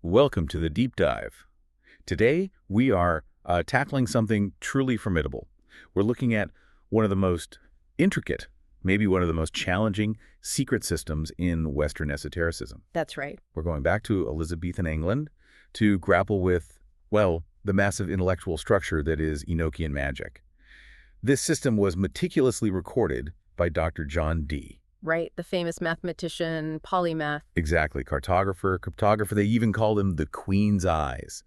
Welcome to the Deep Dive. Today, we are tackling something truly formidable. We're looking at one of the most intricate, maybe one of the most challenging secret systems in Western esotericism. That's right. We're going back to Elizabethan England to grapple with, well, the massive intellectual structure that is Enochian Magick. This system was meticulously recorded by Dr. John Dee. Right, the famous mathematician, polymath. Exactly, cartographer, cryptographer. They even called him the Queen's Eyes.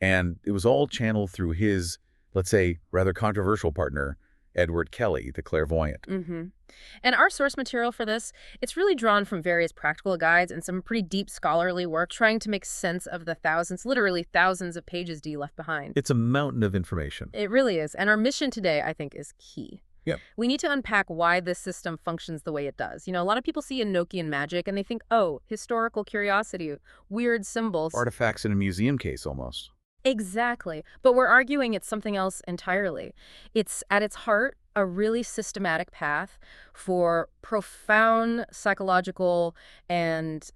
And it was all channeled through his, let's say, rather controversial partner, Edward Kelley, the clairvoyant. And our source material for this, it's really drawn from various practical guides and some pretty deep scholarly work trying to make sense of the thousands, literally thousands of pages Dee left behind. It's a mountain of information. It really is. And our mission today, I think, is key. Yep. We need to unpack why this system functions the way it does. You know, a lot of people see Enochian magic and they think, oh, historical curiosity, weird symbols. Artifacts in a museum case, almost. Exactly. But we're arguing it's something else entirely. It's, at its heart, a really systematic path for profound psychological and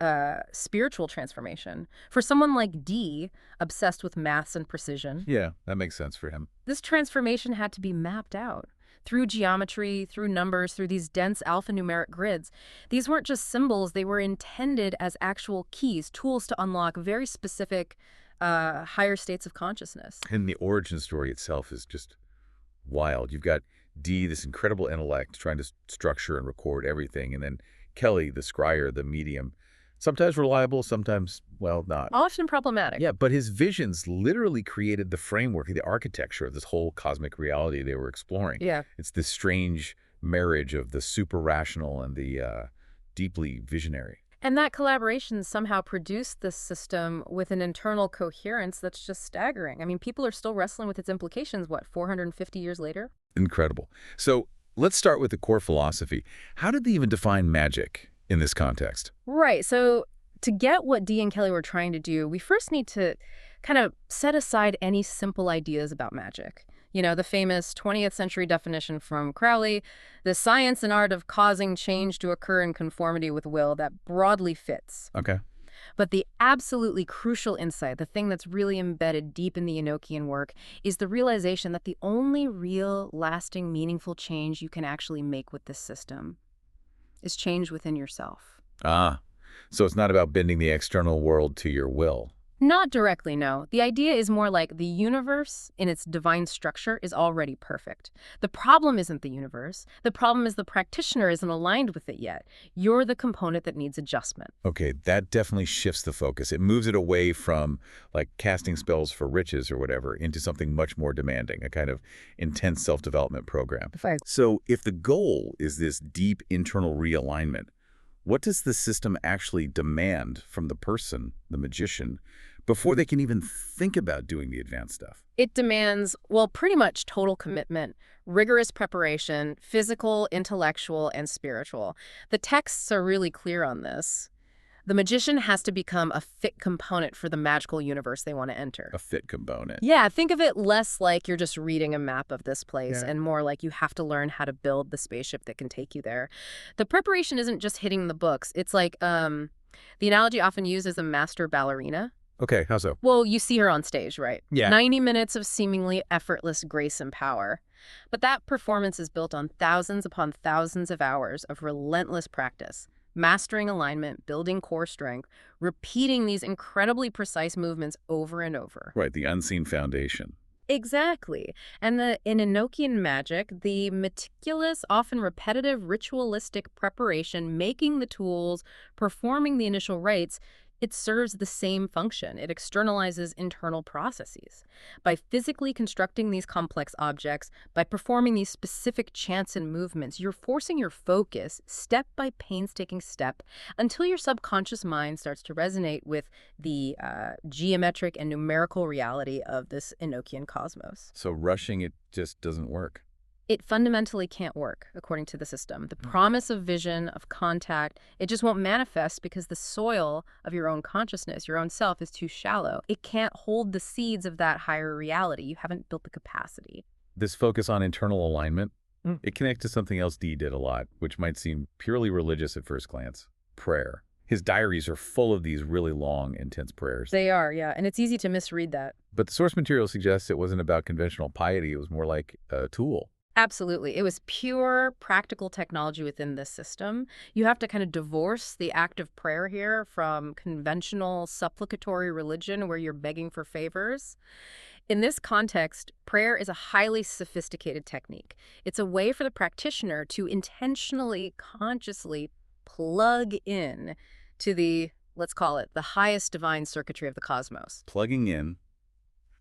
spiritual transformation. For someone like Dee, obsessed with maths and precision. Yeah, that makes sense for him. This transformation had to be mapped out. Through geometry, through numbers, through these dense alphanumeric grids. These weren't just symbols, they were intended as actual keys, tools to unlock very specific higher states of consciousness. And the origin story itself is just wild. You've got Dee, this incredible intellect, trying to structure and record everything, and then Kelley, the scryer, the medium. Sometimes reliable, sometimes, well, not. Often problematic. Yeah, but his visions literally created the framework, the architecture of this whole cosmic reality they were exploring. Yeah. It's this strange marriage of the super-rational and the deeply visionary. And that collaboration somehow produced this system with an internal coherence that's just staggering. I mean, people are still wrestling with its implications, what, 450 years later? Incredible. So let's start with the core philosophy. How did they even define magic in this context? Right. So to get what Dee and Kelley were trying to do, we first need to kind of set aside any simple ideas about magic. You know, the famous 20th century definition from Crowley, the science and art of causing change to occur in conformity with will, that broadly fits. Okay. But the absolutely crucial insight, the thing that's really embedded deep in the Enochian work, is the realization that the only real, lasting, meaningful change you can actually make with this system is change within yourself. Ah, so it's not about bending the external world to your will. Not directly, no. The idea is more like the universe in its divine structure is already perfect. The problem isn't the universe. The problem is the practitioner isn't aligned with it yet. You're the component that needs adjustment. Okay, that definitely shifts the focus. It moves it away from, like, casting spells for riches or whatever into something much more demanding, a kind of intense self-development program. So if the goal is this deep internal realignment, what does the system actually demand from the person, the magician, before they can even think about doing the advanced stuff? It demands, well, pretty much total commitment, rigorous preparation, physical, intellectual, and spiritual. The texts are really clear on this. The magician has to become a fit component for the magical universe they want to enter. A fit component. Yeah, think of it less like you're just reading a map of this place and more like you have to learn how to build the spaceship that can take you there. The preparation isn't just hitting the books. It's like the analogy often used is a master ballerina. Okay, how so? Well, you see her on stage, right? Yeah. 90 minutes of seemingly effortless grace and power. But that performance is built on thousands upon thousands of hours of relentless practice. Mastering alignment, building core strength, repeating these incredibly precise movements over and over. Right, the unseen foundation. Exactly. And in Enochian magic, the meticulous, often repetitive, ritualistic preparation, making the tools, performing the initial rites, it serves the same function. It externalizes internal processes. By physically constructing these complex objects, by performing these specific chants and movements, you're forcing your focus, step by painstaking step, until your subconscious mind starts to resonate with the geometric and numerical reality of this Enochian cosmos. So rushing it just doesn't work. It fundamentally can't work, according to the system. The promise of vision, of contact, it just won't manifest because the soil of your own consciousness, your own self, is too shallow. It can't hold the seeds of that higher reality. You haven't built the capacity. This focus on internal alignment, it connects to something else Dee did a lot, which might seem purely religious at first glance. Prayer. His diaries are full of these really long, intense prayers. They are, yeah, and it's easy to misread that. But the source material suggests it wasn't about conventional piety. It was more like a tool. Absolutely. It was pure practical technology within this system. You have to kind of divorce the act of prayer here from conventional supplicatory religion where you're begging for favors. In this context, prayer is a highly sophisticated technique. It's a way for the practitioner to intentionally, consciously plug in to the, let's call it, the highest divine circuitry of the cosmos. Plugging in.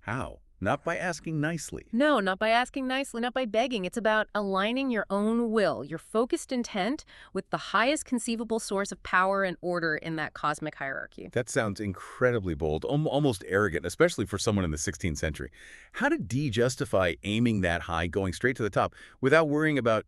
How? Not by asking nicely. No, not by asking nicely, not by begging. It's about aligning your own will, your focused intent, with the highest conceivable source of power and order in that cosmic hierarchy. That sounds incredibly bold, almost arrogant, especially for someone in the 16th century. How did Dee justify aiming that high, going straight to the top, without worrying about,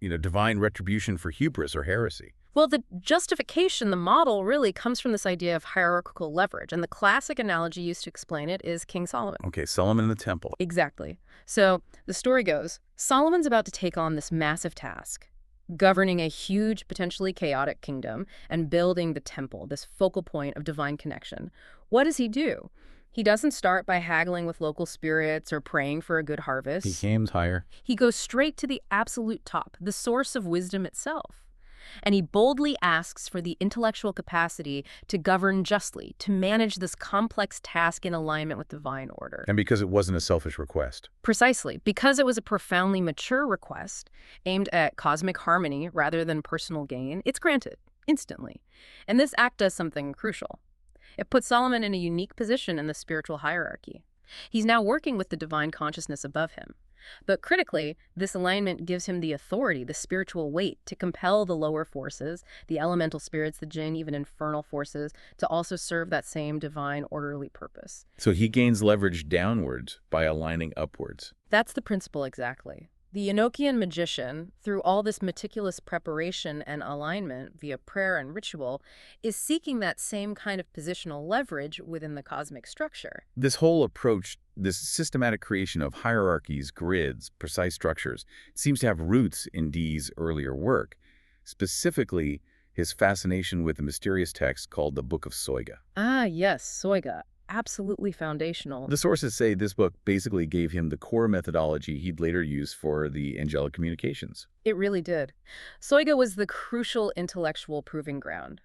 divine retribution for hubris or heresy? Well, the justification, the model, really comes from this idea of hierarchical leverage. And the classic analogy used to explain it is King Solomon. Okay, Solomon in the temple. Exactly. So the story goes, Solomon's about to take on this massive task, governing a huge, potentially chaotic kingdom and building the temple, this focal point of divine connection. What does he do? He doesn't start by haggling with local spirits or praying for a good harvest. He aims higher. He goes straight to the absolute top, the source of wisdom itself. And he boldly asks for the intellectual capacity to govern justly, to manage this complex task in alignment with divine order. And because it wasn't a selfish request. Precisely. Because it was a profoundly mature request aimed at cosmic harmony rather than personal gain, it's granted instantly. And this act does something crucial. It puts Solomon in a unique position in the spiritual hierarchy. He's now working with the divine consciousness above him. But critically, this alignment gives him the authority, the spiritual weight, to compel the lower forces, the elemental spirits, the jinn, even infernal forces, to also serve that same divine orderly purpose. So he gains leverage downwards by aligning upwards. That's the principle exactly. The Enochian magician, through all this meticulous preparation and alignment via prayer and ritual, is seeking that same kind of positional leverage within the cosmic structure. This whole approach, this systematic creation of hierarchies, grids, precise structures, seems to have roots in Dee's earlier work, specifically his fascination with a mysterious text called the Book of Soiga. Ah, yes, Soiga. Absolutely foundational. The sources say this book basically gave him the core methodology he'd later use for the angelic communications. It really did. Soiga was the crucial intellectual proving ground.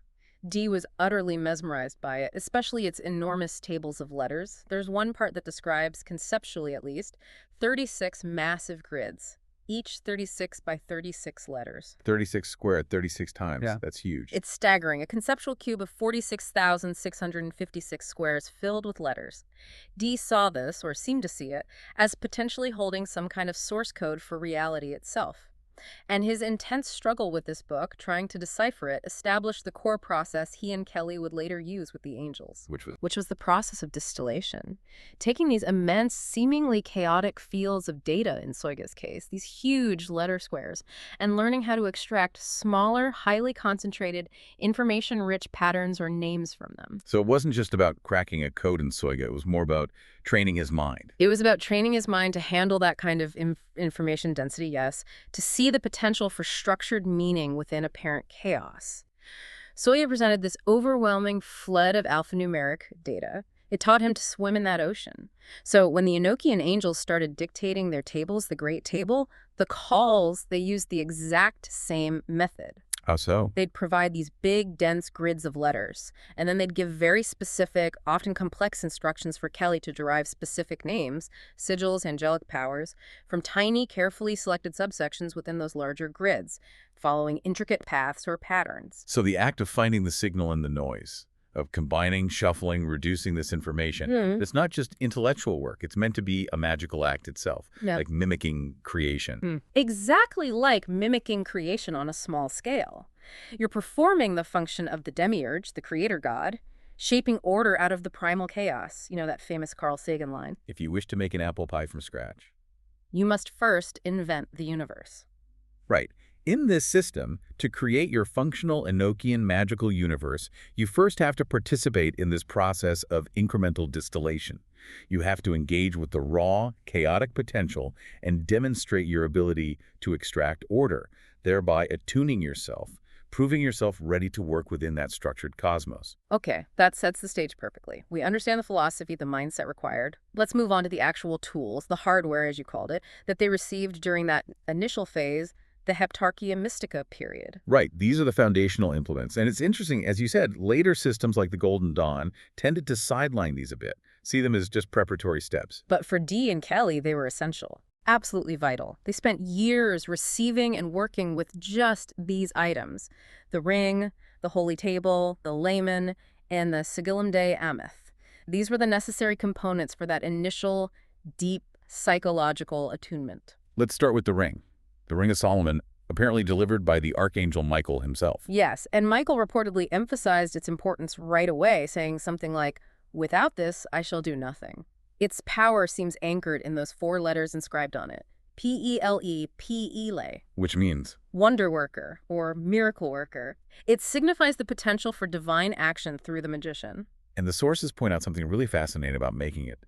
Dee was utterly mesmerized by it, especially its enormous tables of letters. There's one part that describes, conceptually at least, 36 massive grids, each 36 by 36 letters. 36 squared, 36 times. Yeah. That's huge. It's staggering. A conceptual cube of 46,656 squares filled with letters. Dee saw this, or seemed to see it, as potentially holding some kind of source code for reality itself. And his intense struggle with this book, trying to decipher it, established the core process he and Kelley would later use with the angels. Which was the process of distillation. Taking these immense, seemingly chaotic fields of data in Soiga's case, these huge letter squares, and learning how to extract smaller, highly concentrated, information-rich patterns or names from them. So it wasn't just about cracking a code in Soiga. It was more about training his mind. It was about training his mind to handle that kind of information density, yes, to see the potential for structured meaning within apparent chaos. Soiga presented this overwhelming flood of alphanumeric data. It taught him to swim in that ocean. So when the Enochian angels started dictating their tables, the Great Table, the calls, they used the exact same method. How so? They'd provide these big, dense grids of letters, and then they'd give very specific, often complex instructions for Kelley to derive specific names, sigils, angelic powers, from tiny, carefully selected subsections within those larger grids, following intricate paths or patterns. So the act of finding the signal in the noise, of combining, shuffling, reducing this information, it's not just intellectual work. It's meant to be a magical act itself, like mimicking creation. Exactly like mimicking creation on a small scale. You're performing the function of the demiurge, the creator god, shaping order out of the primal chaos. You know that famous Carl Sagan line. If you wish to make an apple pie from scratch. You must first invent the universe. Right. In this system, to create your functional Enochian magical universe, you first have to participate in this process of incremental distillation. You have to engage with the raw, chaotic potential and demonstrate your ability to extract order, thereby attuning yourself, proving yourself ready to work within that structured cosmos. Okay, that sets the stage perfectly. We understand the philosophy, the mindset required. Let's move on to the actual tools, the hardware, as you called it, that they received during that initial phase, the Heptarchia Mystica period. Right, these are the foundational implements. And it's interesting, as you said, later systems like the Golden Dawn tended to sideline these a bit, see them as just preparatory steps. But for Dee and Kelley, they were essential. Absolutely vital. They spent years receiving and working with just these items: the ring, the holy table, the Lamen, and the Sigillum Dei Aemeth. These were the necessary components for that initial, deep, psychological attunement. Let's start with the Ring of Solomon, apparently delivered by the Archangel Michael himself. Yes, and Michael reportedly emphasized its importance right away, saying something like, "Without this, I shall do nothing." Its power seems anchored in those 4 letters inscribed on it. P-E-L-E, P-E-Le. Which means? Wonder worker, or miracle worker. It signifies the potential for divine action through the magician. And the sources point out something really fascinating about making it.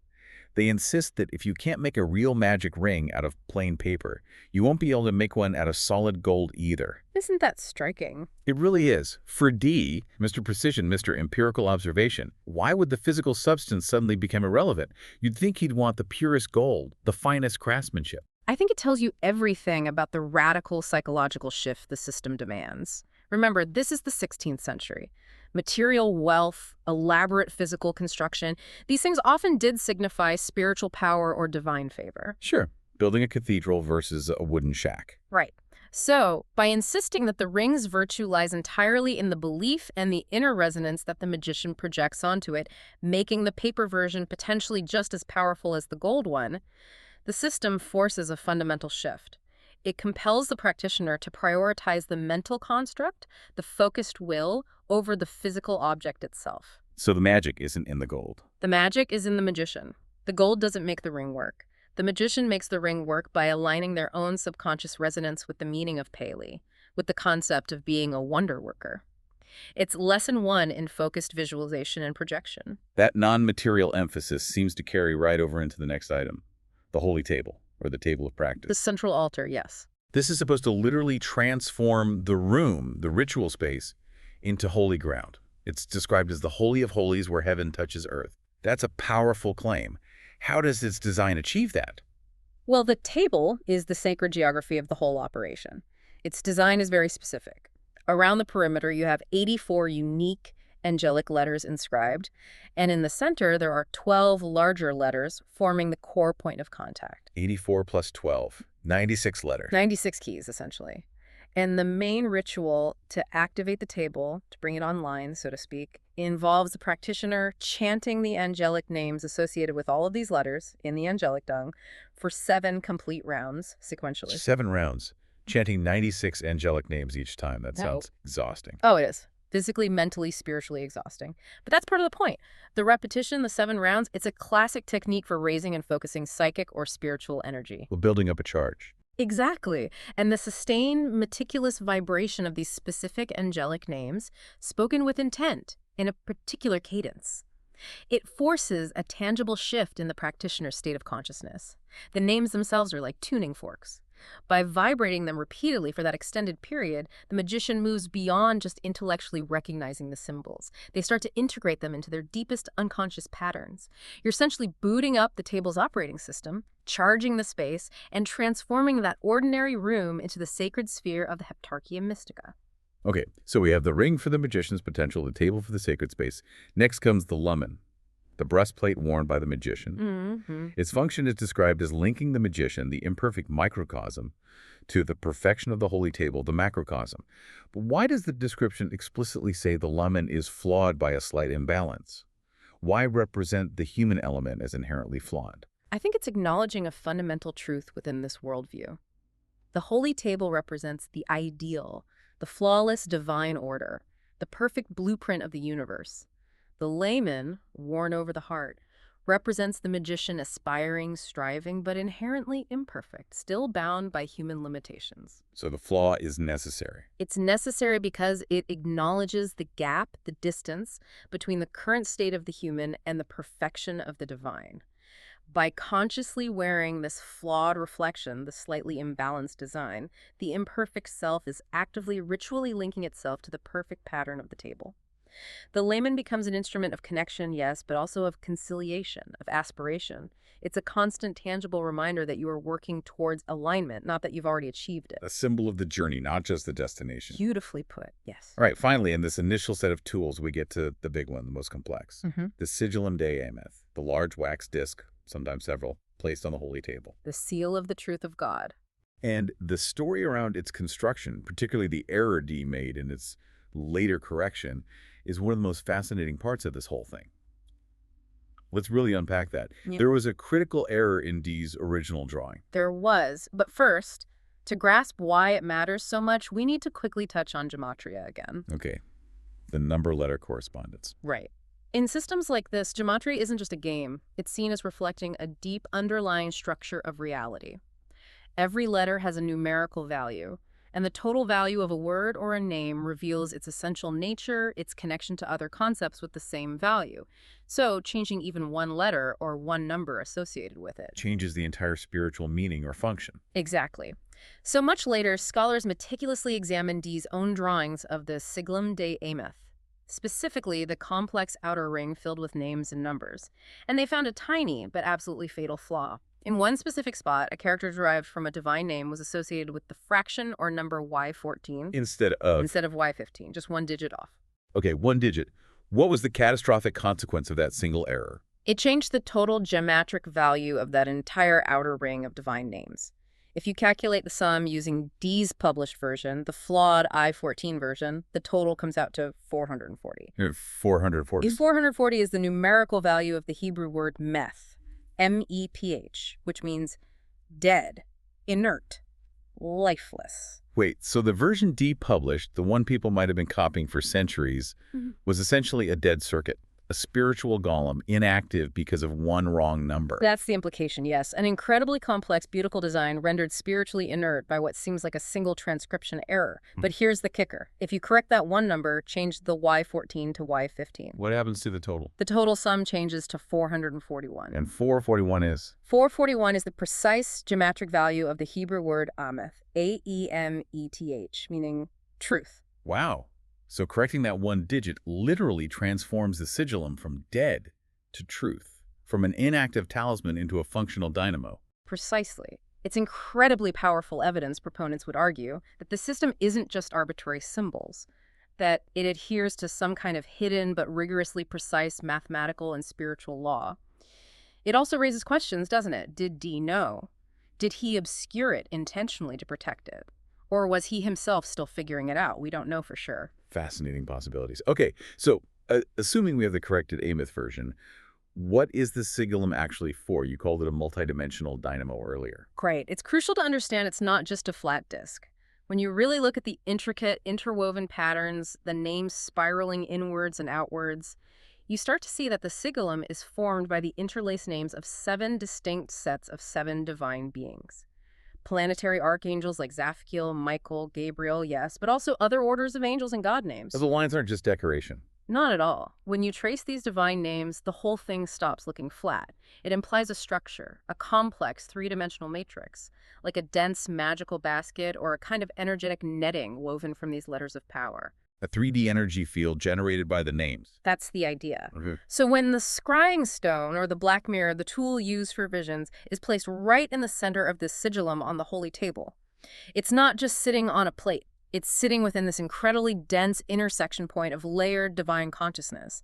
They insist that if you can't make a real magic ring out of plain paper, you won't be able to make one out of solid gold either. Isn't that striking? It really is. For Dee, Mr. Precision, Mr. Empirical Observation, why would the physical substance suddenly become irrelevant? You'd think he'd want the purest gold, the finest craftsmanship. I think it tells you everything about the radical psychological shift the system demands. Remember, this is the 16th century. Material wealth, elaborate physical construction, these things often did signify spiritual power or divine favor. Sure, building a cathedral versus a wooden shack. Right. So, by insisting that the ring's virtue lies entirely in the belief and the inner resonance that the magician projects onto it, making the paper version potentially just as powerful as the gold one, the system forces a fundamental shift. It compels the practitioner to prioritize the mental construct, the focused will, over the physical object itself. So the magic isn't in the gold. The magic is in the magician. The gold doesn't make the ring work. The magician makes the ring work by aligning their own subconscious resonance with the meaning of Pele, with the concept of being a wonder worker. It's lesson 1 in focused visualization and projection. That non-material emphasis seems to carry right over into the next item, the holy table, or the table of practice. The central altar, yes. This is supposed to literally transform the room, the ritual space, into holy ground. It's described as the Holy of Holies where heaven touches earth. That's a powerful claim. How does its design achieve that? Well, the table is the sacred geography of the whole operation. Its design is very specific. Around the perimeter, you have 84 unique angelic letters inscribed, and in the center, there are 12 larger letters forming the core point of contact. 84 plus 12, 96 letters. 96 keys, essentially. And the main ritual to activate the table, to bring it online, so to speak, involves the practitioner chanting the angelic names associated with all of these letters in the angelic dung for 7 complete rounds, sequentially. 7 rounds, chanting 96 angelic names each time. That sounds exhausting. Oh, it is. Physically, mentally, spiritually exhausting. But that's part of the point. The repetition, the 7 rounds, it's a classic technique for raising and focusing psychic or spiritual energy. Well, building up a charge. Exactly. And the sustained, meticulous vibration of these specific angelic names, spoken with intent, in a particular cadence. It forces a tangible shift in the practitioner's state of consciousness. The names themselves are like tuning forks. By vibrating them repeatedly for that extended period, the magician moves beyond just intellectually recognizing the symbols. They start to integrate them into their deepest unconscious patterns. You're essentially booting up the table's operating system, charging the space, and transforming that ordinary room into the sacred sphere of the Heptarchia Mystica. Okay, so we have the ring for the magician's potential, the table for the sacred space. Next comes the Lamen, the breastplate worn by the magician. Mm-hmm. Its function is described as linking the magician, the imperfect microcosm, to the perfection of the holy table, the macrocosm. But why does the description explicitly say the Lamen is flawed by a slight imbalance? Why represent the human element as inherently flawed? I think it's acknowledging a fundamental truth within this worldview. The holy table represents the ideal, the flawless divine order, the perfect blueprint of the universe. The Lamen, worn over the heart, represents the magician aspiring, striving, but inherently imperfect, still bound by human limitations. So the flaw is necessary. It's necessary because it acknowledges the gap, the distance, between the current state of the human and the perfection of the divine. By consciously wearing this flawed reflection, the slightly imbalanced design, the imperfect self is actively ritually linking itself to the perfect pattern of the table. The Lamen becomes an instrument of connection, yes, but also of conciliation, of aspiration. It's a constant, tangible reminder that you are working towards alignment, not that you've already achieved it. A symbol of the journey, not just the destination. Beautifully put, yes. All right, finally, in this initial set of tools, we get to the big one, the most complex. The Sigillum Dei Aemeth, the large wax disc, sometimes several, placed on the holy table. The seal of the truth of God. And the story around its construction, particularly the error Dee made in its later correction, is one of the most fascinating parts of this whole thing. Let's really unpack that. Yeah. There was a critical error in Dee's original drawing. There was. But first, to grasp why it matters so much, we need to quickly touch on gematria again. Okay. The number-letter correspondence. Right. In systems like this, gematria isn't just a game. It's seen as reflecting a deep underlying structure of reality. Every letter has a numerical value, and the total value of a word or a name reveals its essential nature, its connection to other concepts with the same value. So, changing even one letter or one number associated with it changes the entire spiritual meaning or function. Exactly. So much later, scholars meticulously examined Dee's own drawings of the Sigilum Dei Aemeth, specifically the complex outer ring filled with names and numbers, and they found a tiny but absolutely fatal flaw. In one specific spot, a character derived from a divine name was associated with the fraction or number y14 instead of y15, just one digit off. Okay, one digit. What was the catastrophic consequence of that single error? It changed the total geometric value of that entire outer ring of divine names. If you calculate the sum using Dee's published version, the flawed I-14 version, the total comes out to 440. 440. 440 is the numerical value of the Hebrew word meth, M-E-P-H, which means dead, inert, lifeless. Wait, so the version Dee published, the one people might have been copying for centuries, was essentially a dead circuit, a spiritual golem, inactive because of one wrong number. That's the implication, yes. An incredibly complex, beautiful design rendered spiritually inert by what seems like a single transcription error. But here's the kicker. If you correct that one number, change the y14 to y15. What happens to the total? The total sum changes to 441. And 441 is? 441 is the precise geometric value of the Hebrew word Aemeth, A-E-M-E-T-H, meaning truth. Wow. So correcting that one digit literally transforms the sigillum from dead to truth, from an inactive talisman into a functional dynamo. Precisely. It's incredibly powerful evidence, proponents would argue, that the system isn't just arbitrary symbols, that it adheres to some kind of hidden but rigorously precise mathematical and spiritual law. It also raises questions, doesn't it? Did Dee know? Did he obscure it intentionally to protect it? Or was he himself still figuring it out? We don't know for sure. Fascinating possibilities. Okay, so assuming we have the corrected Aemeth version, what is the sigillum actually for? You called it a multidimensional dynamo earlier. Great. It's crucial to understand it's not just a flat disk. When you really look at the intricate, interwoven patterns, the names spiraling inwards and outwards, you start to see that the sigillum is formed by the interlaced names of 7 distinct sets of 7 divine beings. Planetary archangels like Zaphiel, Michael, Gabriel, yes, but also other orders of angels and god names. So the lines aren't just decoration. Not at all. When you trace these divine names, the whole thing stops looking flat. It implies a structure, a complex three-dimensional matrix, like a dense magical basket or a kind of energetic netting woven from these letters of power. A 3D energy field generated by the names. That's the idea. So when the scrying stone, or the black mirror, the tool used for visions, is placed right in the center of this sigillum on the holy table, it's not just sitting on a plate. It's sitting within this incredibly dense intersection point of layered divine consciousness.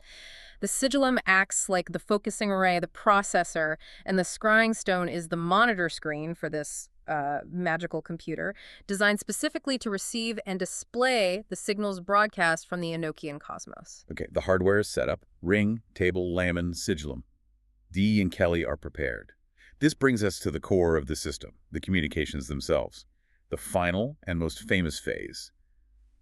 The sigillum acts like the focusing array, the processor, and the scrying stone is the monitor screen for this magical computer, designed specifically to receive and display the signals broadcast from the Enochian cosmos. Okay, the hardware is set up. Ring, table, Lamen, sigillum. Dee and Kelley are prepared. This brings us to the core of the system, the communications themselves. The final and most famous phase,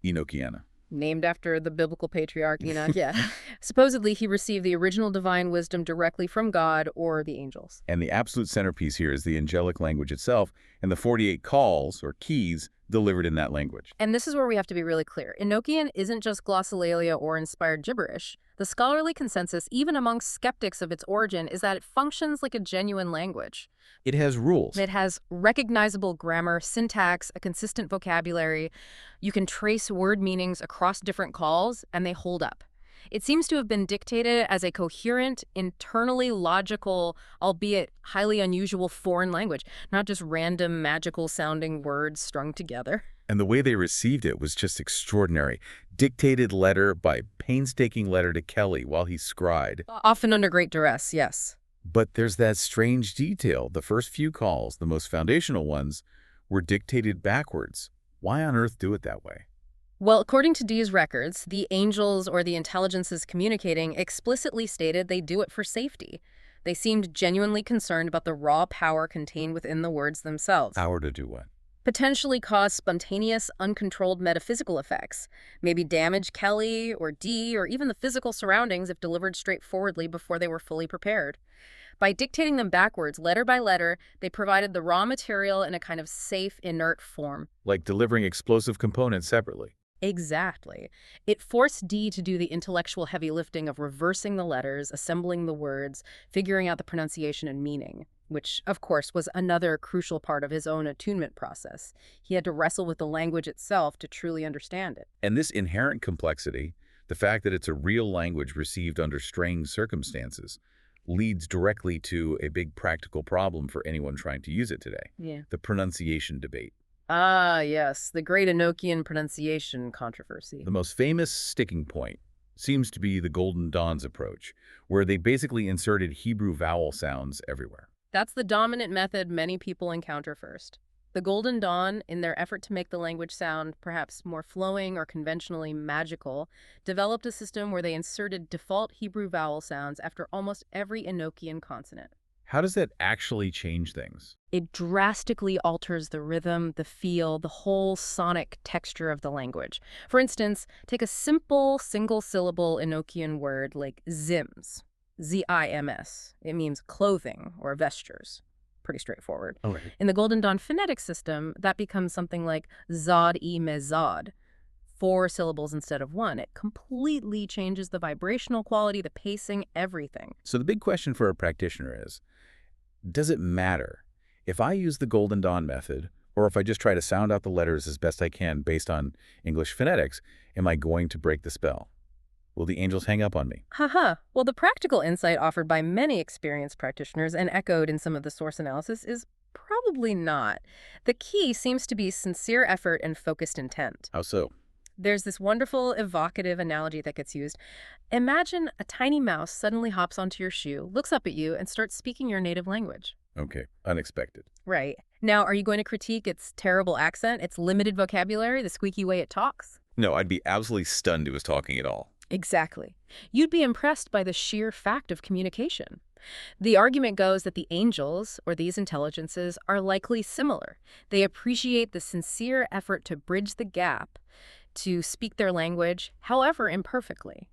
Enochiana. Named after the biblical patriarch Enoch, yeah. Supposedly, he received the original divine wisdom directly from God or the angels. And the absolute centerpiece here is the angelic language itself and the 48 calls, or keys, delivered in that language. And this is where we have to be really clear. Enochian isn't just glossolalia or inspired gibberish. The scholarly consensus, even among skeptics of its origin, is that it functions like a genuine language. It has rules. It has recognizable grammar, syntax, a consistent vocabulary. You can trace word meanings across different calls, and they hold up. It seems to have been dictated as a coherent, internally logical, albeit highly unusual foreign language, not just random magical-sounding words strung together. And the way they received it was just extraordinary. Dictated letter by painstaking letter to Kelley while he scried. Often under great duress, yes. But there's that strange detail. The first few calls, the most foundational ones, were dictated backwards. Why on earth do it that way? Well, according to Dee's records, the angels or the intelligences communicating explicitly stated they do it for safety. They seemed genuinely concerned about the raw power contained within the words themselves. Power to do what? Potentially cause spontaneous, uncontrolled metaphysical effects. Maybe damage Kelley or Dee or even the physical surroundings if delivered straightforwardly before they were fully prepared. By dictating them backwards, letter by letter, they provided the raw material in a kind of safe, inert form. Like delivering explosive components separately. Exactly. It forced Dee to do the intellectual heavy lifting of reversing the letters, assembling the words, figuring out the pronunciation and meaning, which, of course, was another crucial part of his own attunement process. He had to wrestle with the language itself to truly understand it. And this inherent complexity, the fact that it's a real language received under strange circumstances, leads directly to a big practical problem for anyone trying to use it today. Yeah. The pronunciation debate. Ah, yes, the great Enochian pronunciation controversy. The most famous sticking point seems to be the Golden Dawn's approach, where they basically inserted Hebrew vowel sounds everywhere. That's the dominant method many people encounter first. The Golden Dawn, in their effort to make the language sound perhaps more flowing or conventionally magical, developed a system where they inserted default Hebrew vowel sounds after almost every Enochian consonant. How does that actually change things? It drastically alters the rhythm, the feel, the whole sonic texture of the language. For instance, take a simple single-syllable Enochian word like zims, Z-I-M-S. It means clothing or vestures. Pretty straightforward. Oh, right. In the Golden Dawn phonetic system, that becomes something like zod-e-mezod. 4 syllables instead of 1. It completely changes the vibrational quality, the pacing, everything. So the big question for a practitioner is, does it matter if I use the Golden Dawn method, or if I just try to sound out the letters as best I can based on English phonetics, am I going to break the spell? Will the angels hang up on me? Haha. Well, the practical insight offered by many experienced practitioners and echoed in some of the source analysis is probably not. The key seems to be sincere effort and focused intent. How so? There's this wonderful evocative analogy that gets used. Imagine a tiny mouse suddenly hops onto your shoe, looks up at you, and starts speaking your native language. Okay, unexpected. Right. Now, are you going to critique its terrible accent, its limited vocabulary, the squeaky way it talks? No, I'd be absolutely stunned it was talking at all. Exactly. You'd be impressed by the sheer fact of communication. The argument goes that the angels, or these intelligences, are likely similar. They appreciate the sincere effort to bridge the gap, to speak their language, however imperfectly,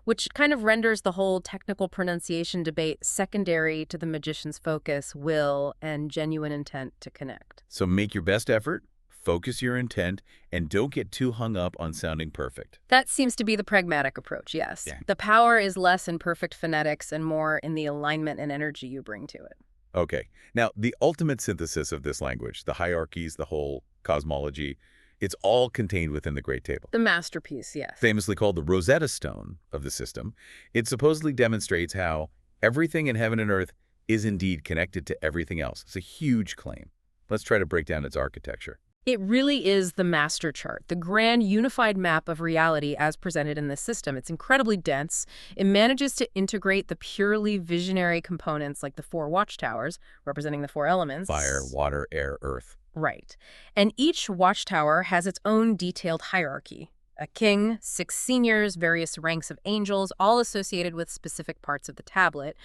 which kind of renders the whole technical pronunciation debate secondary to the magician's focus, will, and genuine intent to connect. So make your best effort, focus your intent, and don't get too hung up on sounding perfect. That seems to be the pragmatic approach, yes. Yeah. The power is less in perfect phonetics and more in the alignment and energy you bring to it. Okay, now the ultimate synthesis of this language, the hierarchies, the whole cosmology, it's all contained within the Great Table. The masterpiece, yes. Famously called the Rosetta Stone of the system, it supposedly demonstrates how everything in heaven and earth is indeed connected to everything else. It's a huge claim. Let's try to break down its architecture. It really is the master chart, the grand unified map of reality as presented in this system. It's incredibly dense. It manages to integrate the purely visionary components like the 4 watchtowers, representing the 4 elements. Fire, water, air, earth. Right. And each watchtower has its own detailed hierarchy. A king, 6 seniors, various ranks of angels, all associated with specific parts of the tablet.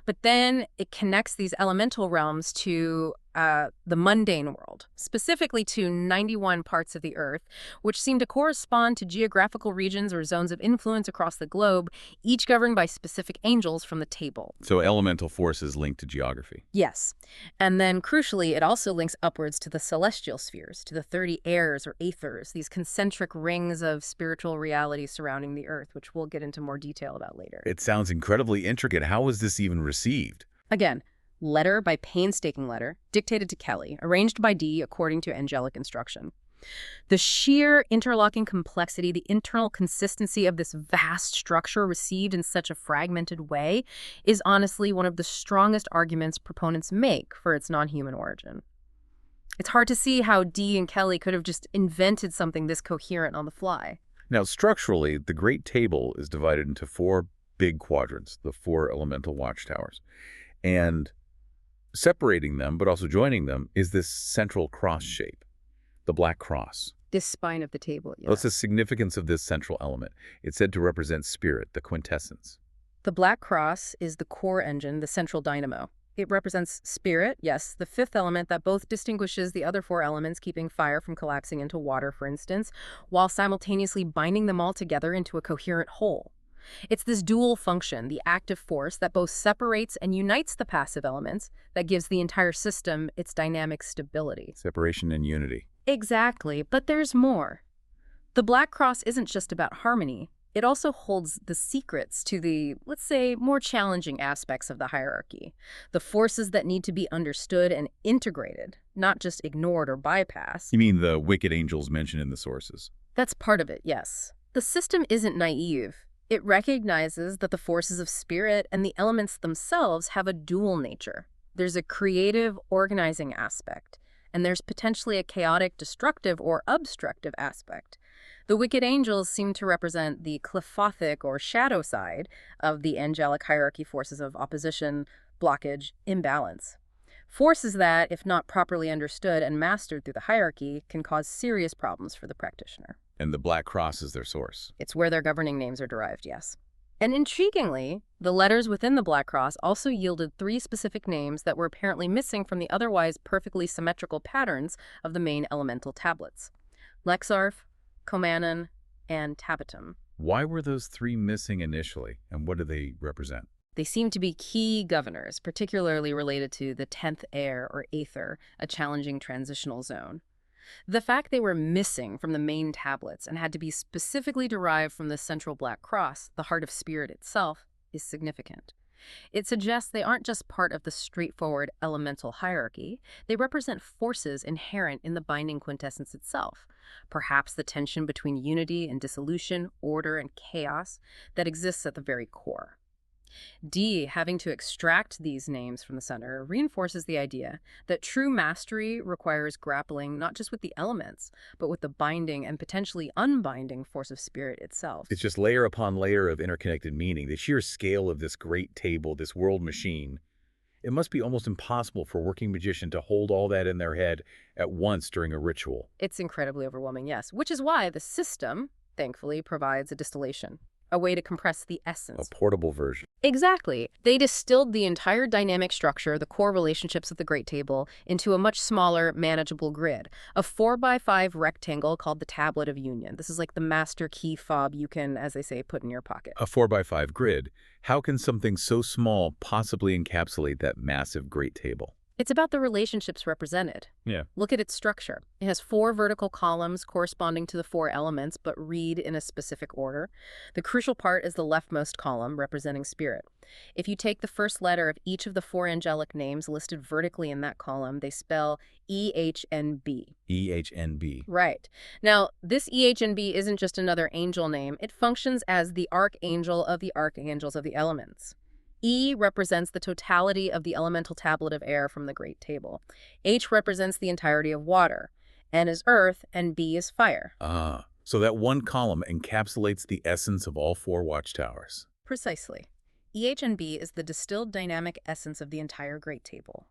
But then it connects these elemental realms to the mundane world, specifically to 91 parts of the Earth, which seem to correspond to geographical regions or zones of influence across the globe, each governed by specific angels from the table. So elemental forces linked to geography. Yes. And then, crucially, it also links upwards to the celestial spheres, to the 30 airs or aethers, these concentric rings of spiritual reality surrounding the Earth, which we'll get into more detail about later. It sounds incredibly intricate. How was this even received? Again, letter by painstaking letter, dictated to Kelley, arranged by Dee according to angelic instruction. The sheer interlocking complexity, the internal consistency of this vast structure received in such a fragmented way is honestly one of the strongest arguments proponents make for its non-human origin. It's hard to see how Dee and Kelley could have just invented something this coherent on the fly. Now, structurally, the Great Table is divided into 4 big quadrants, the 4 elemental watchtowers. And separating them, but also joining them, is this central cross shape, the black cross. This spine of the table, yeah. What's the significance of this central element? It's said to represent spirit, the quintessence. The black cross is the core engine, the central dynamo. It represents spirit, yes, the 5th element that both distinguishes the other 4 elements, keeping fire from collapsing into water, for instance, while simultaneously binding them all together into a coherent whole. It's this dual function, the active force, that both separates and unites the passive elements, that gives the entire system its dynamic stability. Separation and unity. Exactly, but there's more. The Black Cross isn't just about harmony. It also holds the secrets to the, let's say, more challenging aspects of the hierarchy, the forces that need to be understood and integrated, not just ignored or bypassed. You mean the wicked angels mentioned in the sources? That's part of it, yes. The system isn't naive. It recognizes that the forces of spirit and the elements themselves have a dual nature. There's a creative, organizing aspect, and there's potentially a chaotic, destructive, or obstructive aspect. The wicked angels seem to represent the qliphothic or shadow side of the angelic hierarchy forces of opposition, blockage, imbalance. Forces that, if not properly understood and mastered through the hierarchy, can cause serious problems for the practitioner. And the Black Cross is their source. It's where their governing names are derived, yes. And intriguingly, the letters within the Black Cross also yielded 3 specific names that were apparently missing from the otherwise perfectly symmetrical patterns of the main elemental tablets: Lexarf, Comanon, and Tabatum. Why were those 3 missing initially, and what do they represent? They seem to be key governors, particularly related to the 10th air or aether, a challenging transitional zone. The fact they were missing from the main tablets and had to be specifically derived from the central Black Cross, the heart of spirit itself, is significant. It suggests they aren't just part of the straightforward elemental hierarchy. They represent forces inherent in the binding quintessence itself, perhaps the tension between unity and dissolution, order and chaos that exists at the very core. Dee, having to extract these names from the center, reinforces the idea that true mastery requires grappling not just with the elements, but with the binding and potentially unbinding force of spirit itself. It's just layer upon layer of interconnected meaning. The sheer scale of this great table, this world machine, it must be almost impossible for a working magician to hold all that in their head at once during a ritual. It's incredibly overwhelming, yes, which is why the system, thankfully, provides a distillation, a way to compress the essence. A portable version. Exactly. They distilled the entire dynamic structure, the core relationships of the Great Table, into a much smaller, manageable grid, a 4x5 rectangle called the Tablet of Union. This is like the master key fob you can, as they say, put in your pocket. A 4x5 grid. How can something so small possibly encapsulate that massive Great Table? It's about the relationships represented. Yeah. Look at its structure. It has 4 vertical columns corresponding to the 4 elements, but read in a specific order. The crucial part is the leftmost column, representing spirit. If you take the first letter of each of the 4 angelic names listed vertically in that column, they spell EHNB. EHNB. Right. Now, this EHNB isn't just another angel name. It functions as the archangel of the archangels of the elements. E represents the totality of the elemental tablet of air from the Great Table. H represents the entirety of water. N is earth, and B is fire. Ah, so that one column encapsulates the essence of all 4 watchtowers. Precisely. EH and B is the distilled dynamic essence of the entire Great Table.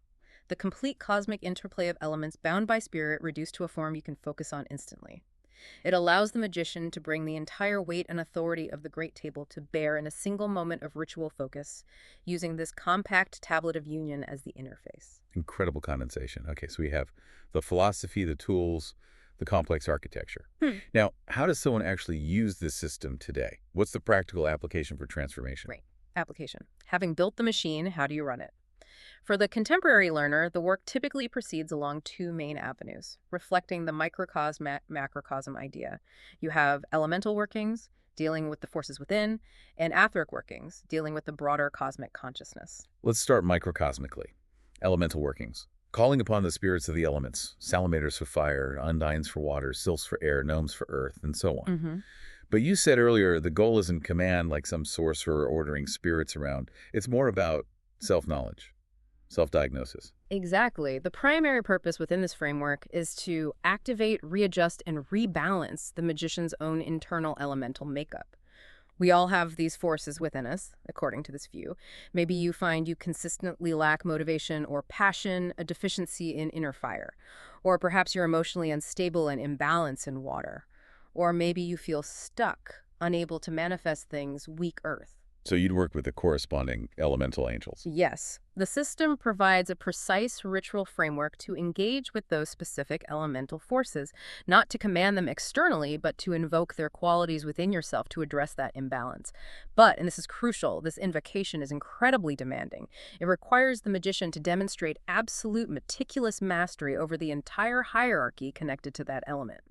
The complete cosmic interplay of elements bound by spirit reduced to a form you can focus on instantly. It allows the magician to bring the entire weight and authority of the Great Table to bear in a single moment of ritual focus, using this compact tablet of union as the interface. Incredible condensation. Okay, so we have the philosophy, the tools, the complex architecture. Now, how does someone actually use this system today? What's the practical application for transformation? Right. Application. Having built the machine, how do you run it? For the contemporary learner, the work typically proceeds along two main avenues, reflecting the microcosm-macrocosm idea. You have elemental workings, dealing with the forces within, and aetheric workings, dealing with the broader cosmic consciousness. Let's start microcosmically. Elemental workings. Calling upon the spirits of the elements, salamanders for fire, undines for water, sylphs for air, gnomes for earth, and so on. But you said earlier the goal isn't command like some sorcerer ordering spirits around. It's more about self-knowledge, self-diagnosis. Exactly. The primary purpose within this framework is to activate, readjust, and rebalance the magician's own internal elemental makeup. We all have these forces within us, according to this view. Maybe you find you consistently lack motivation or passion, a deficiency in inner fire. Or perhaps you're emotionally unstable and imbalanced in water. Or maybe you feel stuck, unable to manifest things, weak earth. So you'd work with the corresponding elemental angels. Yes. The system provides a precise ritual framework to engage with those specific elemental forces, not to command them externally, but to invoke their qualities within yourself to address that imbalance. But, and this is crucial, this invocation is incredibly demanding. It requires the magician to demonstrate absolute meticulous mastery over the entire hierarchy connected to that element.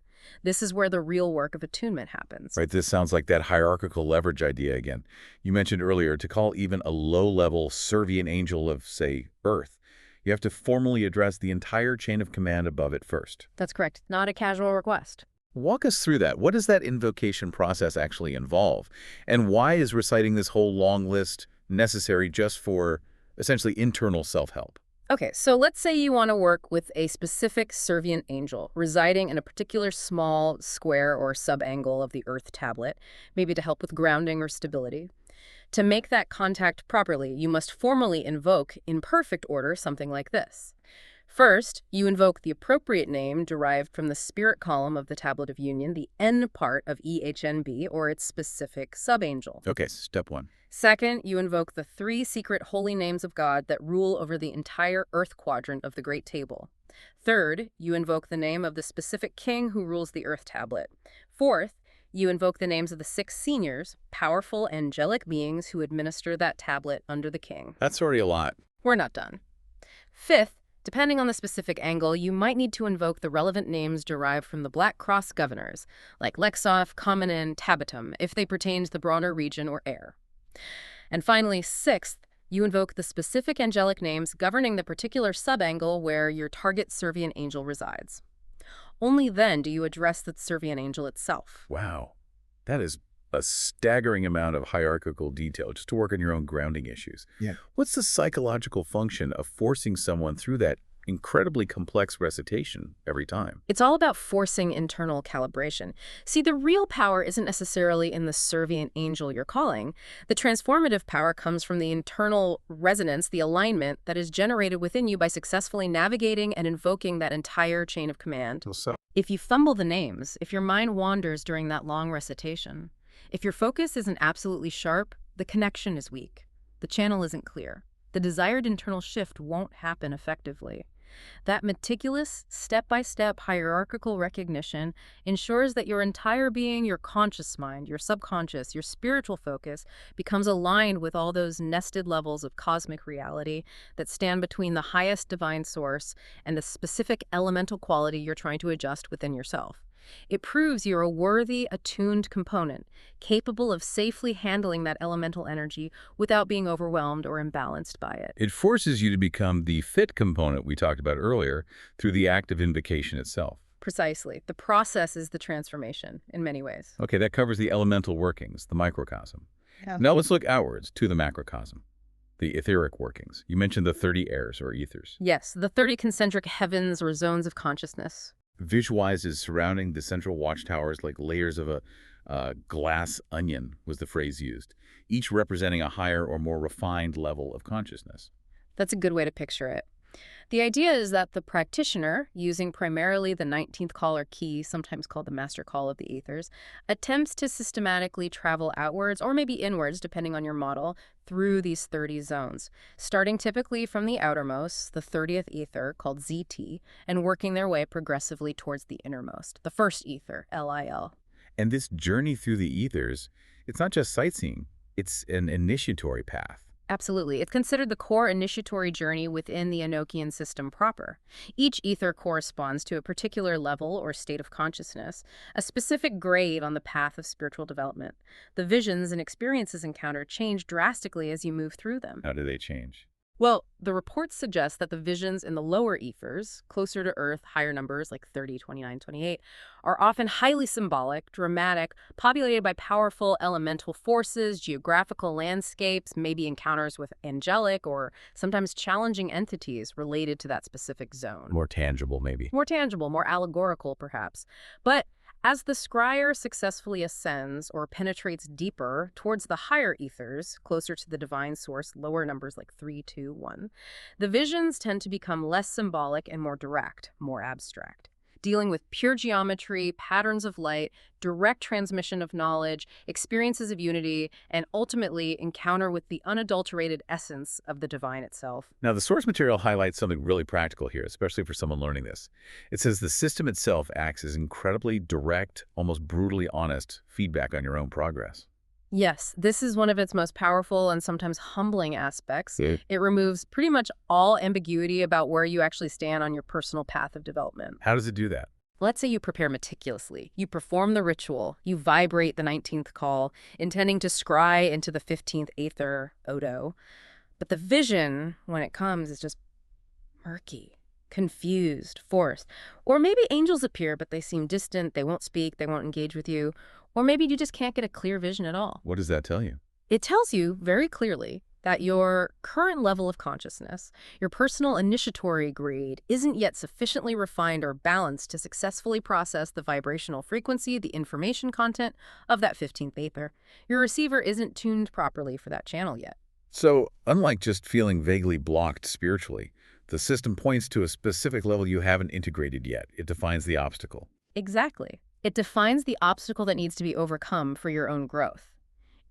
This is where the real work of attunement happens. Right, this sounds like that hierarchical leverage idea again. You mentioned earlier, to call even a low-level servient angel of, say, Earth, you have to formally address the entire chain of command above it first. That's correct. Not a casual request. Walk us through that. What does that invocation process actually involve? And why is reciting this whole long list necessary just for, essentially, internal self-help? Okay, so let's say you want to work with a specific servient angel residing in a particular small square or subangle of the Earth tablet, maybe to help with grounding or stability. To make that contact properly, you must formally invoke, in perfect order, something like this. First, you invoke the appropriate name derived from the spirit column of the Tablet of Union, the N part of EHNB, or its specific subangel. Okay, step one. Second, you invoke the three secret holy names of God that rule over the entire Earth quadrant of the Great Table. Third, you invoke the name of the specific king who rules the Earth tablet. Fourth, you invoke the names of the 6 seniors, powerful angelic beings who administer that tablet under the king. That's already a lot. We're not done. Fifth, depending on the specific angle, you might need to invoke the relevant names derived from the Black Cross governors, like Lexoth, Common, Tabatum, if they pertain to the broader region or air. And finally, sixth, you invoke the specific angelic names governing the particular subangle where your target servient angel resides. Only then do you address the servient angel itself. Wow. That is a staggering amount of hierarchical detail just to work on your own grounding issues. Yeah. What's the psychological function of forcing someone through that incredibly complex recitation every time? It's all about forcing internal calibration. See, the real power isn't necessarily in the servient angel you're calling. The transformative power comes from the internal resonance, the alignment that is generated within you by successfully navigating and invoking that entire chain of command. If you fumble the names, if your mind wanders during that long recitation, if your focus isn't absolutely sharp, the connection is weak. The channel isn't clear. The desired internal shift won't happen effectively. That meticulous, step-by-step hierarchical recognition ensures that your entire being, your conscious mind, your subconscious, your spiritual focus, becomes aligned with all those nested levels of cosmic reality that stand between the highest divine source and the specific elemental quality you're trying to adjust within yourself. It proves you're a worthy, attuned component, capable of safely handling that elemental energy without being overwhelmed or imbalanced by it. It forces you to become the fit component we talked about earlier through the act of invocation itself. Precisely. The process is the transformation, in many ways. Okay, that covers the elemental workings, the microcosm. Yeah. Now let's look outwards to the macrocosm, the etheric workings. You mentioned the 30 airs or ethers. Yes, the 30 concentric heavens or zones of consciousness. Visualizes surrounding the central watchtowers like layers of a glass onion was the phrase used, each representing a higher or more refined level of consciousness. That's a good way to picture it. The idea is that the practitioner, using primarily the 19th call or key, sometimes called the master call of the ethers, attempts to systematically travel outwards or maybe inwards, depending on your model, through these 30 zones, starting typically from the outermost, the 30th ether, called ZT, and working their way progressively towards the innermost, the first ether, LIL. And this journey through the ethers, it's not just sightseeing, it's an initiatory path. Absolutely. It's considered the core initiatory journey within the Enochian system proper. Each ether corresponds to a particular level or state of consciousness, a specific grade on the path of spiritual development. The visions and experiences encountered change drastically as you move through them. How do they change? Well, the reports suggest that the visions in the lower ethers, closer to Earth, higher numbers like 30, 29, 28, are often highly symbolic, dramatic, populated by powerful elemental forces, geographical landscapes, maybe encounters with angelic or sometimes challenging entities related to that specific zone. More tangible, maybe. More tangible, more allegorical, perhaps. But as the scryer successfully ascends or penetrates deeper towards the higher ethers, closer to the divine source, lower numbers like 3, 2, 1, the visions tend to become less symbolic and more direct, more abstract, dealing with pure geometry, patterns of light, direct transmission of knowledge, experiences of unity, and ultimately encounter with the unadulterated essence of the divine itself. Now, the source material highlights something really practical here, especially for someone learning this. It says the system itself acts as incredibly direct, almost brutally honest feedback on your own progress. Yes, this is one of its most powerful and sometimes humbling aspects. Yeah. It removes pretty much all ambiguity about where you actually stand on your personal path of development. How does it do that? Let's say you prepare meticulously. You perform the ritual. You vibrate the 19th call, intending to scry into the 15th aether, Odo. But the vision, when it comes, is just murky, confused, forced. Or maybe angels appear, but they seem distant, they won't speak, they won't engage with you. Or maybe you just can't get a clear vision at all. What does that tell you? It tells you very clearly that your current level of consciousness, your personal initiatory grade, isn't yet sufficiently refined or balanced to successfully process the vibrational frequency, the information content of that 15th aether. Your receiver isn't tuned properly for that channel yet. So, unlike just feeling vaguely blocked spiritually, the system points to a specific level you haven't integrated yet. It defines the obstacle. Exactly. It defines the obstacle that needs to be overcome for your own growth.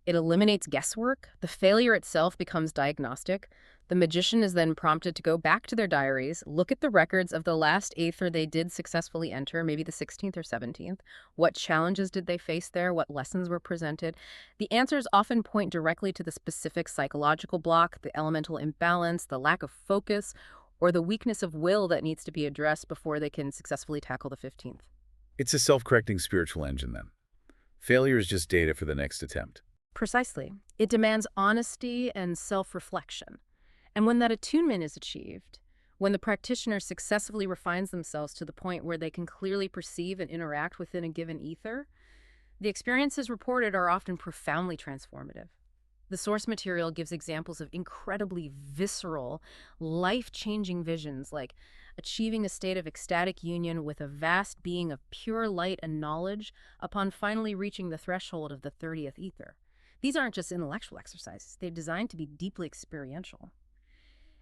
It eliminates guesswork. The failure itself becomes diagnostic. The magician is then prompted to go back to their diaries, look at the records of the last aether they did successfully enter, maybe the 16th or 17th. What challenges did they face there? What lessons were presented? The answers often point directly to the specific psychological block, the elemental imbalance, the lack of focus, or the weakness of will that needs to be addressed before they can successfully tackle the 15th. It's a self-correcting spiritual engine, then. Failure is just data for the next attempt. Precisely. It demands honesty and self-reflection. And when that attunement is achieved, when the practitioner successfully refines themselves to the point where they can clearly perceive and interact within a given ether, the experiences reported are often profoundly transformative. The source material gives examples of incredibly visceral, life-changing visions like achieving a state of ecstatic union with a vast being of pure light and knowledge upon finally reaching the threshold of the 30th ether. These aren't just intellectual exercises. They're designed to be deeply experiential.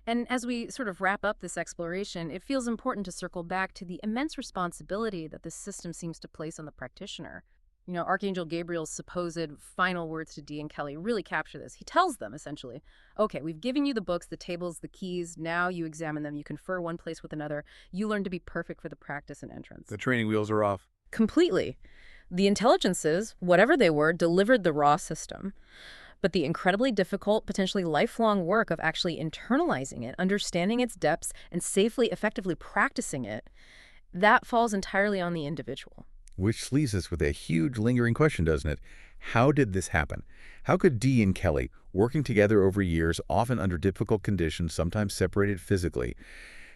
And as we sort of wrap up this exploration, it feels important to circle back to the immense responsibility that this system seems to place on the practitioner. You know, Archangel Gabriel's supposed final words to Dee and Kelley really capture this. He tells them, essentially, okay, we've given you the books, the tables, the keys. Now you examine them. You confer one place with another. You learn to be perfect for the practice and entrance. The training wheels are off. Completely. The intelligences, whatever they were, delivered the raw system. But the incredibly difficult, potentially lifelong work of actually internalizing it, understanding its depths, and safely, effectively practicing it, that falls entirely on the individual. Which leaves us with a huge lingering question, doesn't it? How did this happen? How could Dee and Kelley, working together over years, often under difficult conditions, sometimes separated physically,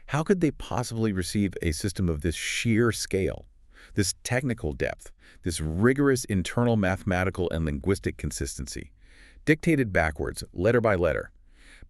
how could they possibly receive a system of this sheer scale, this technical depth, this rigorous internal mathematical and linguistic consistency, dictated backwards, letter by letter,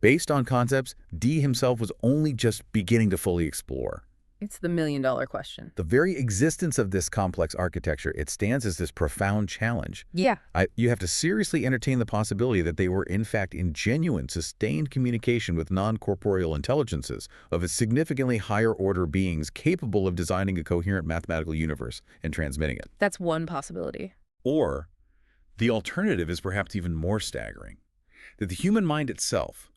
based on concepts Dee himself was only just beginning to fully explore? It's the million-dollar question. The very existence of this complex architecture, it stands as this profound challenge. Yeah. You have to seriously entertain the possibility that they were, in fact, in genuine, sustained communication with non-corporeal intelligences of a significantly higher order beings capable of designing a coherent mathematical universe and transmitting it. That's one possibility. Or the alternative is perhaps even more staggering, that the human mind itself,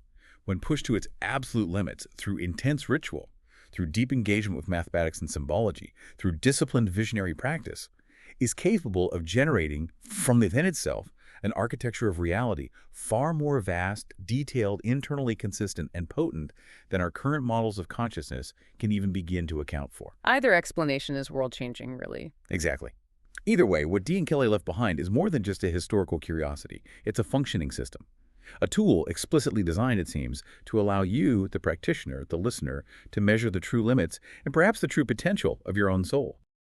when pushed to its absolute limits through intense ritual, through deep engagement with mathematics and symbology, through disciplined visionary practice, is capable of generating from within itself an architecture of reality far more vast, detailed, internally consistent, and potent than our current models of consciousness can even begin to account for. Either explanation is world-changing, really. Exactly. Either way, what Dee and Kelley left behind is more than just a historical curiosity. It's a functioning system. A tool explicitly designed, it seems, to allow you, the practitioner, the listener, to measure the true limits and perhaps the true potential of your own soul.